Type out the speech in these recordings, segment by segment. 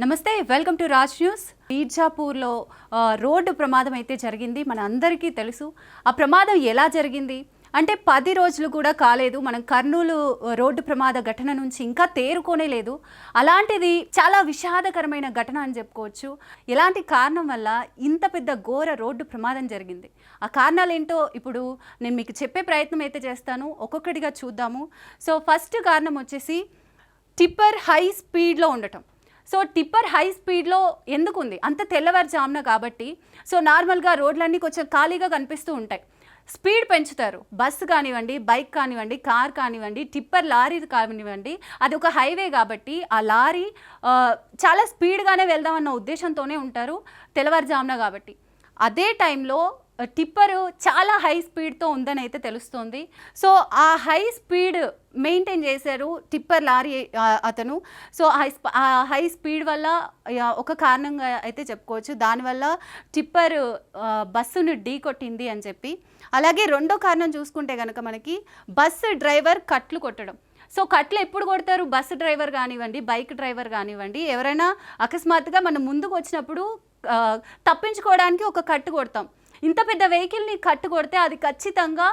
నమస్తే, welcome to Raj news. బీజాపూర్లో రోడ్డు ప్రమాదం అయితే జరిగింది. మన అందరికీ తెలుసు ఆ ప్రమాదం ఎలా జరిగింది అంటే 10 రోజులు కూడా కాలేదు. మనం కర్నూలు రోడ్డు ప్రమాద ఘటన నుంచి ఇంకా తేరుకోనే లేదు. అలాంటిది చాలా విషాదకరమైన ఘటన అని చెప్పుకోవచ్చు. ఎలాంటి కారణం వల్ల ఇంత పెద్ద ఘోర రోడ్డు ప్రమాదం జరిగింది, ఆ కారణాలు ఏంటో ఇప్పుడు నేను మీకు చెప్పే ప్రయత్నం అయితే చేస్తాను. ఒక్కొక్కటిగా చూద్దాము. సో ఫస్ట్ కారణం వచ్చేసి టిప్పర్ హై స్పీడ్లో ఉండటం. సో టిప్పర్ హై స్పీడ్లో ఎందుకు ఉంది? అంత తెల్లవారుజామున కాబట్టి. సో నార్మల్గా రోడ్లన్నీ కొంచెం ఖాళీగా కనిపిస్తూ ఉంటాయి. స్పీడ్ పెంచుతారు. బస్సు కానివ్వండి, బైక్ కానివ్వండి, కార్ కానివ్వండి, టిప్పర్ లారీ కానివ్వండి, అది ఒక హైవే కాబట్టి ఆ లారీ చాలా స్పీడ్గానే వెళ్దామన్న ఉద్దేశంతోనే ఉంటారు తెల్లవారుజామున కాబట్టి. అదే టైంలో టిప్పరు చాలా హై స్పీడ్తో ఉందని అయితే తెలుస్తోంది. సో ఆ హై స్పీడ్ మెయింటైన్ చేశారు టిప్పర్ లారీ అతను. సో ఆ హై స్పీడ్ వల్ల ఒక కారణంగా అయితే చెప్పుకోవచ్చు. దానివల్ల టిప్పర్ బస్సును ఢీ కొట్టింది అని చెప్పి. అలాగే రెండో కారణం చూసుకుంటే కనుక మనకి బస్సు డ్రైవర్ కట్లు కొట్టడం. సో కట్లు ఎప్పుడు కొడతారు? బస్సు డ్రైవర్ కానివ్వండి, బైక్ డ్రైవర్ కానివ్వండి, ఎవరైనా అకస్మాత్తుగా మనం ముందుకు వచ్చినప్పుడు తప్పించుకోవడానికి ఒక కట్టు కొడతాం. ఇంత పెద్ద వెహికల్ని కట్టు కొడితే అది ఖచ్చితంగా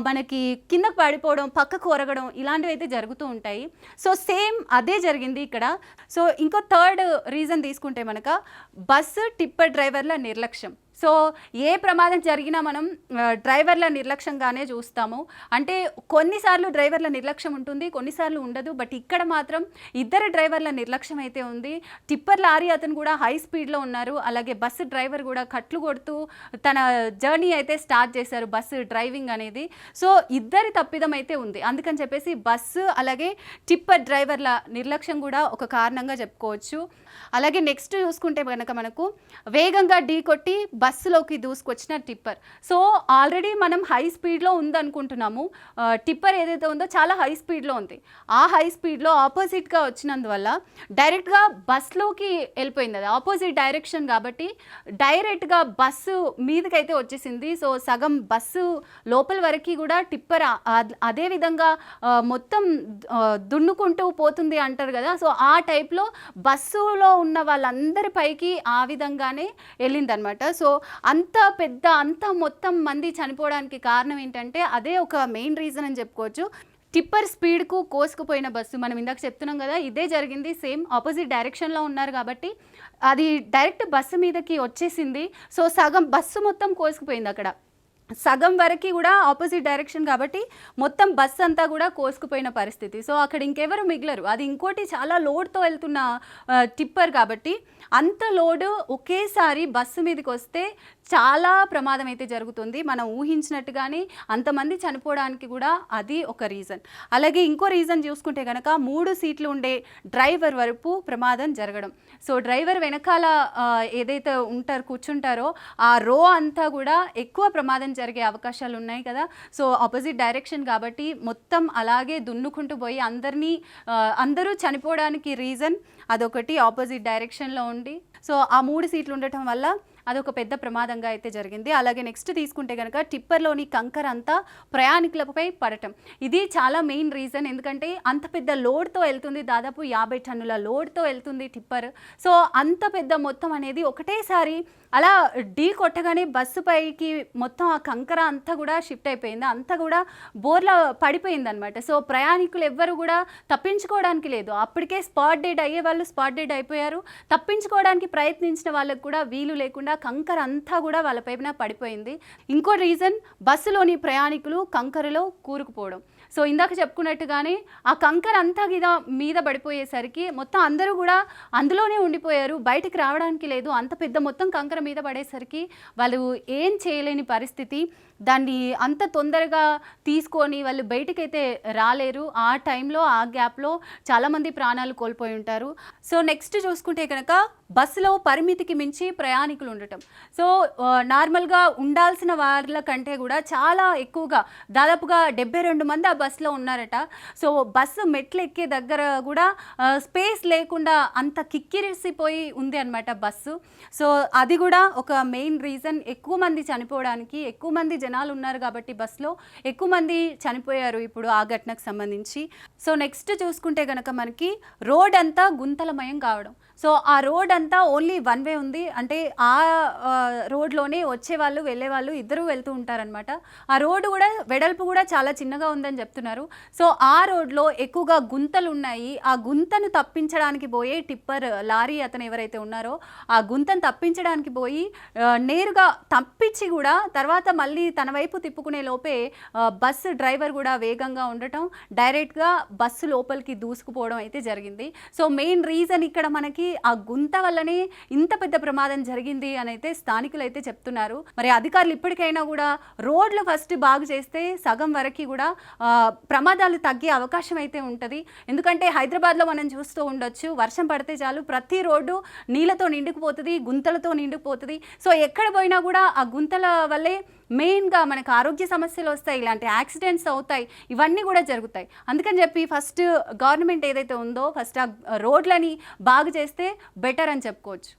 మనకి కిందకు పడిపోవడం, పక్కకు ఒరగడం ఇలాంటివి అయితే జరుగుతూ ఉంటాయి. సో సేమ్ అదే జరిగింది ఇక్కడ. సో ఇంకో థర్డ్ రీజన్ తీసుకుంటే మనక బస్సు టిప్పర్ డ్రైవర్ల నిర్లక్ష్యం. సో ఏ ప్రమాదం జరిగినా మనం డ్రైవర్ల నిర్లక్ష్యంగానే చూస్తాము. అంటే కొన్నిసార్లు డ్రైవర్ల నిర్లక్ష్యం ఉంటుంది, కొన్నిసార్లు ఉండదు. బట్ ఇక్కడ మాత్రం ఇద్దరు డ్రైవర్ల నిర్లక్ష్యం అయితే ఉంది. టిప్పర్ లారీ అతను కూడా హై స్పీడ్లో ఉన్నారు. అలాగే బస్సు డ్రైవర్ కూడా కట్లు కొడుతూ తన జర్నీ అయితే స్టార్ట్ చేశారు, బస్సు డ్రైవింగ్ అనేది. సో ఇద్దరి తప్పిదం అయితే ఉంది. అందుకని చెప్పేసి బస్సు అలాగే టిప్పర్ డ్రైవర్ల నిర్లక్ష్యం కూడా ఒక కారణంగా చెప్పుకోవచ్చు. అలాగే నెక్స్ట్ చూసుకుంటే కనుక మనకు వేగంగా ఢీ కొట్టి బస్సులోకి దూసుకొచ్చిన టిప్పర్. సో ఆల్రెడీ మనం హై స్పీడ్లో ఉందనుకుంటున్నాము. టిప్పర్ ఏదైతే ఉందో చాలా హై స్పీడ్లో ఉంది. ఆ హై స్పీడ్లో ఆపోజిట్గా వచ్చినందువల్ల డైరెక్ట్గా బస్సులోకి వెళ్ళిపోయింది. అది ఆపోజిట్ డైరెక్షన్ కాబట్టి డైరెక్ట్గా బస్సు మీదకైతే వచ్చేసింది. సో సగం బస్సు లోపల వరకు కూడా టిప్పర్ అదే విధంగా మొత్తం దున్నుకుంటూ పోతుంది అంటారు కదా. సో ఆ టైప్లో బస్సులో ఉన్న వాళ్ళందరి పైకి ఆ విధంగానే వెళ్ళిందనమాట. సో అంత మొత్తం మంది చనిపోవడానికి కారణం ఏంటంటే అదే ఒక మెయిన్ రీజన్ అని చెప్పుకోవచ్చు. టిప్పర్ స్పీడ్కు కోసుకుపోయిన బస్సు. మనం ఇందాక చెప్తున్నాం కదా, ఇదే జరిగింది. సేమ్ ఆపోజిట్ డైరెక్షన్లో ఉన్నారు కాబట్టి అది డైరెక్ట్ బస్సు మీదకి వచ్చేసింది. సో సగం బస్సు మొత్తం కోసుకుపోయింది. అక్కడ సగం వరకు కూడా ఆపోజిట్ డైరెక్షన్ కాబట్టి మొత్తం బస్సు అంతా కూడా కోసుకుపోయిన పరిస్థితి. సో అక్కడ ఇంకెవరు మిగిలరు. అది ఇంకోటి చాలా లోడ్తో వెళ్తున్న టిప్పర్ కాబట్టి అంత లోడ్ ఒకేసారి బస్సు మీదకి వస్తే చాలా ప్రమాదం అయితే జరుగుతుంది. మనం ఊహించినట్టుగానే అంతమంది చనిపోవడానికి కూడా అది ఒక రీజన్. అలాగే ఇంకో రీజన్ చూసుకుంటే కనుక 3 సీట్లు ఉండే డ్రైవర్ వరకు ప్రమాదం జరగడం. సో డ్రైవర్ వెనకాల ఏదైతే కూర్చుంటారో ఆ రో అంతా కూడా ఎక్కువ ప్రమాదం జరిగే అవకాశాలు ఉన్నాయి కదా. సో ఆపోజిట్ డైరెక్షన్ కాబట్టి మొత్తం అలాగే దున్నుకుంటూ పోయి అందరూ చనిపోవడానికి రీజన్ అదొకటి, ఆపోజిట్ డైరెక్షన్లో ఉండి. సో ఆ 3 సీట్లు ఉండటం వల్ల అదొక పెద్ద ప్రమాదంగా అయితే జరిగింది. అలాగే నెక్స్ట్ తీసుకుంటే కనుక టిప్పర్లోని కంకర అంతా ప్రయాణికులపై పడటం. ఇది చాలా మెయిన్ రీజన్. ఎందుకంటే అంత పెద్ద లోడ్తో వెళ్తుంది, దాదాపు 50 టన్నుల లోడ్తో వెళ్తుంది టిప్పర్. సో అంత పెద్ద మొత్తం అనేది ఒకటేసారి అలా ఢీ కొట్టగానే బస్సు పైకి మొత్తం ఆ కంకర అంతా కూడా షిఫ్ట్ అయిపోయింది, అంతా కూడా బోర్లా పడిపోయింది అనమాట. సో ప్రయాణికులు ఎవ్వరు కూడా తప్పించుకోవడానికి లేదు. అప్పటికే స్పాట్ డెడ్ అయ్యే వాళ్ళు స్పాట్ డెడ్ అయిపోయారు. తప్పించుకోవడానికి ప్రయత్నించిన వాళ్ళకు కూడా వీలు లేకుండా కంకర అంతా కూడా వాళ్ళ పైన పడిపోయింది. ఇంకో రీజన్ బస్సులోని ప్రయాణికులు కంకరలో కూరుకుపోవడం. సో ఇందాక చెప్పుకున్నట్టుగానే ఆ కంకర అంతా మీద పడిపోయేసరికి మొత్తం అందరూ కూడా అందులోనే ఉండిపోయారు, బయటికి రావడానికి లేదు. అంత పెద్ద మొత్తం కంకర మీద పడేసరికి వాళ్ళు ఏం చేయలేని పరిస్థితి. దాన్ని అంత తొందరగా తీసుకొని వాళ్ళు బయటికైతే రాలేరు. ఆ టైంలో ఆ గ్యాప్లో చాలామంది ప్రాణాలు కోల్పోయి ఉంటారు. సో నెక్స్ట్ చూసుకుంటే కనుక బస్సులో పరిమితికి మించి ప్రయాణికులు ఉండటం. సో నార్మల్గా ఉండాల్సిన వాళ్ళ కంటే కూడా చాలా ఎక్కువగా దాదాపుగా 72 మంది ఆ బస్సులో ఉన్నారట. సో బస్సు మెట్లు ఎక్కే దగ్గర కూడా స్పేస్ లేకుండా అంత కిక్కిరిసిపోయి ఉంది అనమాట బస్సు. సో అది కూడా ఒక మెయిన్ రీజన్. ఎక్కువ మంది చనిపోవడానికి, ఎక్కువ మంది జనాలు ఉన్నారు కాబట్టి బస్సులో ఎక్కువ మంది చనిపోయారు ఇప్పుడు ఆ ఘటనకు సంబంధించి. సో నెక్స్ట్ చూసుకుంటే కనుక మనకి రోడ్ అంతా గుంతలమయం కావడం. సో ఆ రోడ్ అంతా ఓన్లీ వన్ వే ఉంది. అంటే ఆ రోడ్లోనే వచ్చేవాళ్ళు వెళ్ళేవాళ్ళు ఇద్దరూ వెళ్తూ ఉంటారనమాట. ఆ రోడ్డు కూడా వెడల్పు కూడా చాలా చిన్నగా ఉందని చెప్తున్నారు. సో ఆ రోడ్లో ఎక్కువగా గుంతలు ఉన్నాయి. ఆ గుంతను తప్పించడానికి పోయే టిప్పర్ లారీ అతను ఎవరైతే ఉన్నారో ఆ గుంతను తప్పించడానికి పోయి నేరుగా తప్పించి కూడా తర్వాత మళ్ళీ తన వైపు తిప్పుకునే లోపే బస్సు డ్రైవర్ కూడా వేగంగా ఉండటం, డైరెక్ట్గా బస్సు లోపలికి దూసుకుపోవడం అయితే జరిగింది. సో మెయిన్ రీజన్ ఇక్కడ మనకి ఆ గుంత వల్లనే ఇంత పెద్ద ప్రమాదం జరిగింది అని అయితే స్థానికులు అయితే చెప్తున్నారు. మరి అధికారులు ఇప్పటికైనా కూడా రోడ్లు ఫస్ట్ బాగు చేస్తే సగం వరకు కూడా ప్రమాదాలు తగ్గే అవకాశం అయితే ఉంటుంది. ఎందుకంటే హైదరాబాద్లో మనం చూస్తూ ఉండొచ్చు, వర్షం పడితే చాలు ప్రతి రోడ్డు నీళ్ళతో నిండుకుపోతుంది, గుంతలతో నిండుకుపోతుంది. సో ఎక్కడ పోయినా కూడా ఆ గుంతల వల్లే మెయిన్గా మనకు ఆరోగ్య సమస్యలు వస్తాయి, ఇలాంటి యాక్సిడెంట్స్ అవుతాయి, ఇవన్నీ కూడా జరుగుతాయి. అందుకని చెప్పి ఫస్ట్ గవర్నమెంట్ ఏదైతే ఉందో ఫస్ట్ ఆ రోడ్లని బాగు చేస్తే బెటర్ అని చెప్పుకోవచ్చు.